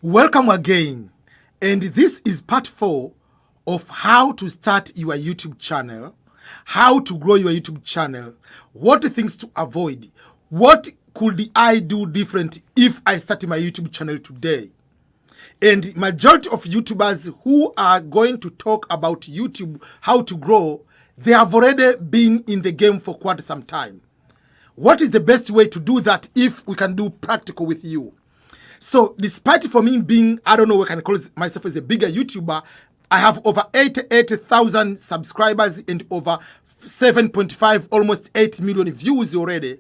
Welcome again, and this is part 4 of how to start your YouTube channel, how to grow your YouTube channel, what things to avoid, what could I do different if I start my YouTube channel today. And majority of YouTubers who are going to talk about YouTube, how to grow, they have already been in the game for quite some time. What is the best way to do that if we can do practical with you? So despite for me being, I don't know what I can call myself as a bigger YouTuber, I have over 80,000 subscribers and over 7.5, almost 8 million views already.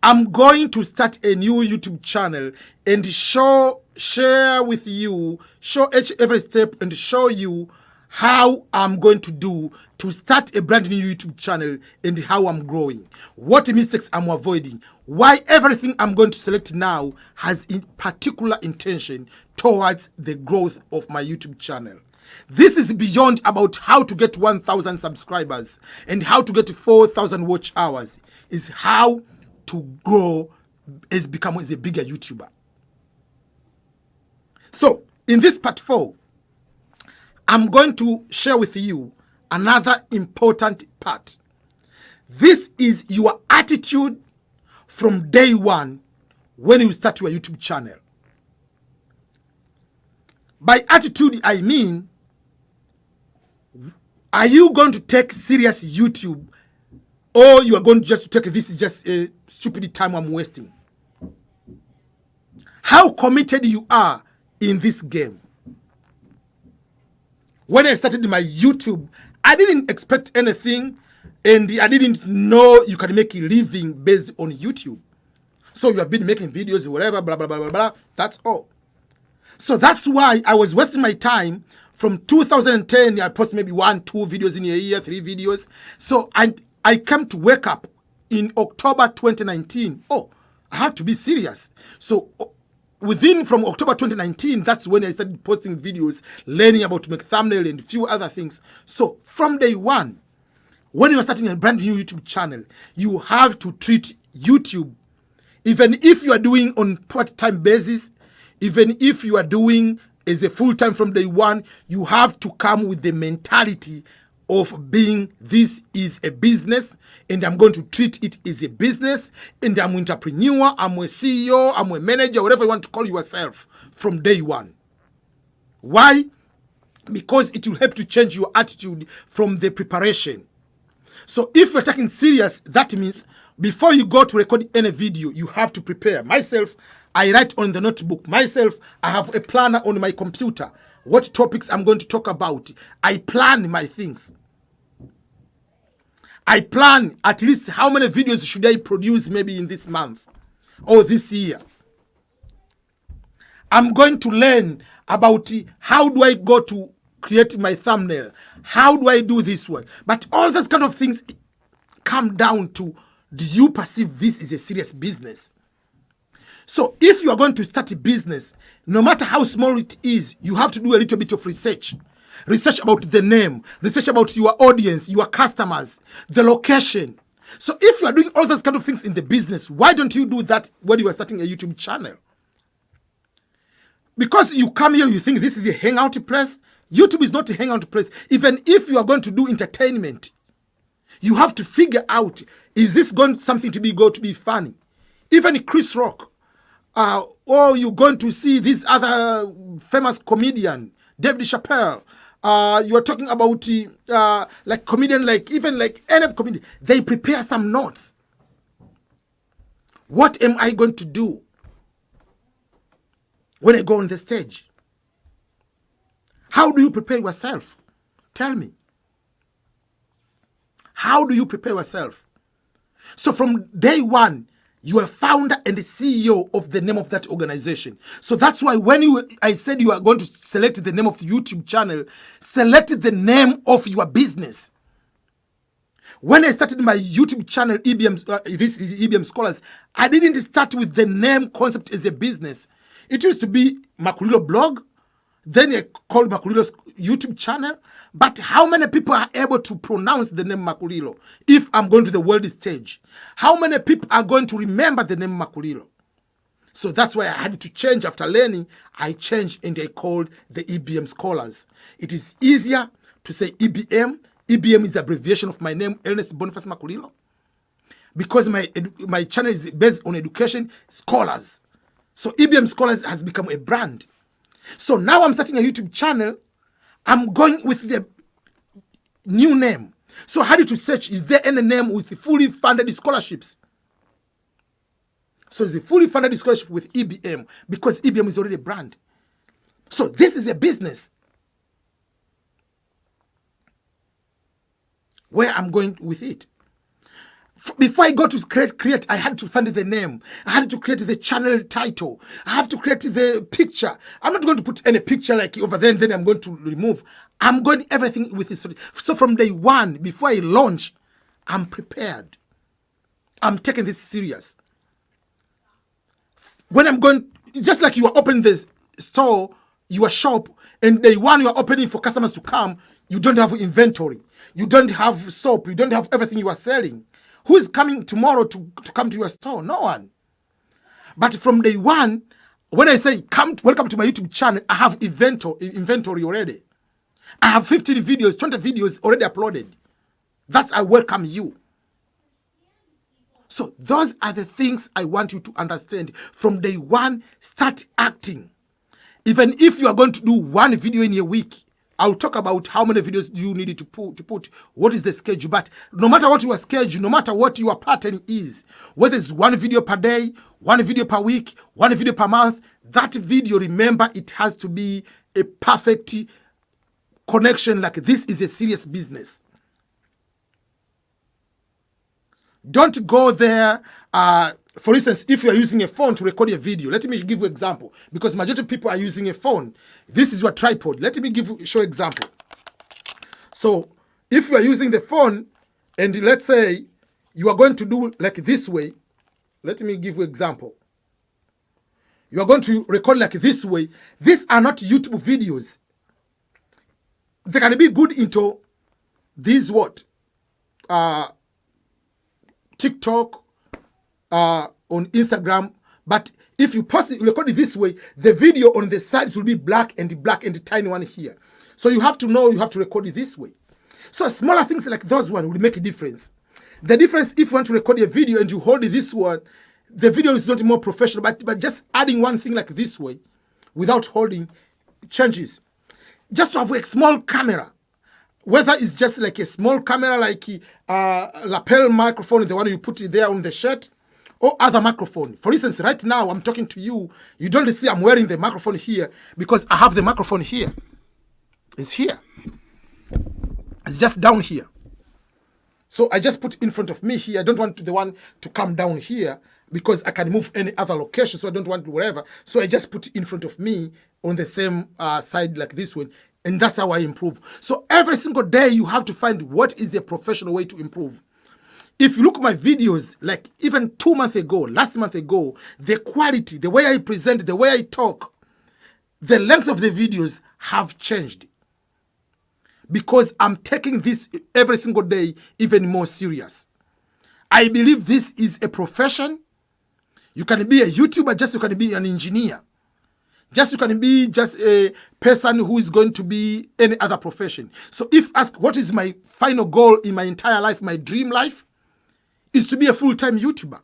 I'm going to start a new YouTube channel and share with you, show every step and show you how I'm going to do to start a brand new YouTube channel and how I'm growing, what mistakes I'm avoiding, why everything I'm going to select now has in particular intention towards the growth of my YouTube channel. This is beyond about how to get 1,000 subscribers and how to get 4,000 watch hours. Is how to grow as become as a bigger YouTuber. So in this part 4, I'm going to share with you another important part. This is your attitude from day one when you start your YouTube channel. By attitude, I mean, are you going to take serious YouTube, or you are going to just take this is just a stupid time I'm wasting? How committed you are in this game? When I started my YouTube, I didn't expect anything, and I didn't know you can make a living based on YouTube. So you have been making videos, whatever, blah, blah, blah, blah, blah. That's all. So that's why I was wasting my time. From 2010, I post maybe 1, 2 videos in a year, 3 videos. So I came to wake up in October 2019. Oh, I had to be serious. So from October 2019, that's when I started posting videos, learning about to make thumbnail and a few other things. So from day one, when you're starting a brand new YouTube channel, you have to treat YouTube, even if you are doing on part-time basis, even if you are doing as a full-time from day one, you have to come with the mentality of being, this is a business and I'm going to treat it as a business, and I'm an entrepreneur, I'm a CEO, I'm a manager, whatever you want to call yourself from day one. Why? Because it will help to change your attitude from the preparation. So if you're taking serious, that means before you go to record any video, you have to prepare. Myself, I write on the notebook. Myself, I have a planner on my computer. What topics I'm going to talk about. I plan my things. I plan at least how many videos should I produce maybe in this month or this year. I'm going to learn about how do I go to create my thumbnail. How do I do this one? But all those kind of things come down to, do you perceive this is a serious business? So if you are going to start a business, no matter how small it is, you have to do a little bit of research. Research about the name, research about your audience, your customers, the location. So if you are doing all those kind of things in the business, why don't you do that when you are starting a YouTube channel? Because you come here, you think this is a hangout place. YouTube is not a hangout place. Even if you are going to do entertainment, you have to figure out, is this going something to be funny? Even Chris Rock, or you're going to see this other famous comedian, David Chappelle. You are talking about like comedian, like even like any comedian. They prepare some notes. What am I going to do when I go on the stage? How do you prepare yourself? Tell me. How do you prepare yourself? So from day one, you are founder and the CEO of the name of that organization. So that's why when I said you are going to select the name of the YouTube channel, select the name of your business. When I started my YouTube channel, this is EBMSCHOLARS, I didn't start with the name concept as a business. It used to be Makulilo blog. Then I called Makulilo's YouTube channel. But how many people are able to pronounce the name Makulilo if I'm going to the world stage? How many people are going to remember the name Makulilo? So that's why I had to change. After learning, I changed and I called the EBMSCHOLARS. It is easier to say EBM. EBM is the abbreviation of my name, Ernest Boniface Makulilo. Because my channel is based on education, scholars. So EBMSCHOLARS has become a brand. So now I'm starting a YouTube channel. I'm going with the new name. So how did you search? Is there any name with fully funded scholarships? So it's a fully funded scholarship with EBM because EBM is already a brand. So this is a business where I'm going with it. Before I go to create, I had to find the name. I had to create the channel title. I have to create the picture. I'm not going to put any picture like over there and then I'm going to remove. I'm going everything with this. So from day one, before I launch, I'm prepared. I'm taking this serious. When I'm going, just like you are opening this store, your shop, and day one you are opening for customers to come, you don't have inventory. You don't have soap. You don't have everything you are selling. Who is coming tomorrow to come to your store? No one. But from day one, when I say welcome to my YouTube channel, I have inventory already. I have 15 videos, 20 videos already uploaded. That's I welcome you. So those are the things I want you to understand. From day one, start acting. Even if you are going to do one video in a week, I'll talk about how many videos you need to put, what is the schedule. But no matter what your schedule, no matter what your pattern is, whether it's one video per day, one video per week, one video per month, that video, remember, it has to be a perfect connection. Like this is a serious business. Don't go there. For instance, if you are using a phone to record a video, let me give you an example. Because majority of people are using a phone. This is your tripod. Let me show example. So if you are using the phone and let's say you are going to do like this way. Let me give you an example. You are going to record like this way. These are not YouTube videos. They can be good into these what? TikTok, on Instagram, but if you post it, record it this way, the video on the sides will be black and the tiny one here. So you have to know you have to record it this way. So smaller things like those one will make a difference. The difference if you want to record a video and you hold this one, the video is not more professional, but just adding one thing like this way without holding changes. Just to have a small camera. Whether it's just like a small camera like lapel microphone, the one you put it there on the shirt, or other microphone. For instance, right now I'm talking to you. You don't see I'm wearing the microphone here because I have the microphone here. It's here. It's just down here. So I just put in front of me here. I don't want the one to come down here because I can move any other location. So I don't want whatever. So I just put in front of me on the same side like this one. And that's how I improve. So every single day you have to find what is the professional way to improve. If you look at my videos, like even 2 months ago, last month ago, the quality, the way I present, the way I talk, the length of the videos have changed. Because I'm taking this every single day even more serious. I believe this is a profession. You can be a YouTuber, just you can be an engineer. Just you can be just a person who is going to be any other profession. So if asked what is my final goal in my entire life, my dream life, is to be a full-time YouTuber.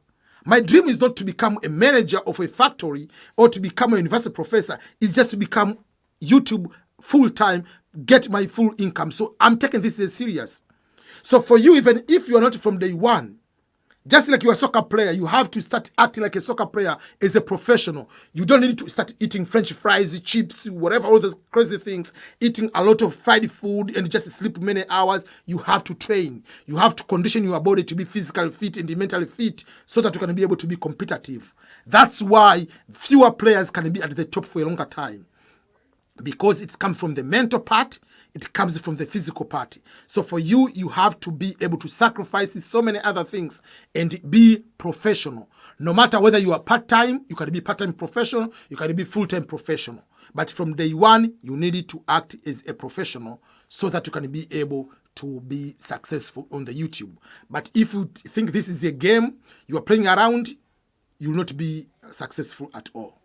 My dream is not to become a manager of a factory or to become a university professor. It's just to become YouTube full-time, get my full income. So I'm taking this as serious. So for you, even if you are not from day one, just like you're a soccer player, you have to start acting like a soccer player as a professional. You don't need to start eating French fries, chips, whatever, all those crazy things, eating a lot of fried food and just sleep many hours. You have to train. You have to condition your body to be physically fit and mentally fit so that you can be able to be competitive. That's why fewer players can be at the top for a longer time. Because it comes from the mental part, it comes from the physical part. So for you, you have to be able to sacrifice so many other things and be professional. No matter whether you are part-time, you can be part-time professional, you can be full-time professional. But from day one, you need to act as a professional so that you can be able to be successful on the YouTube. But if you think this is a game, you are playing around, you will not be successful at all.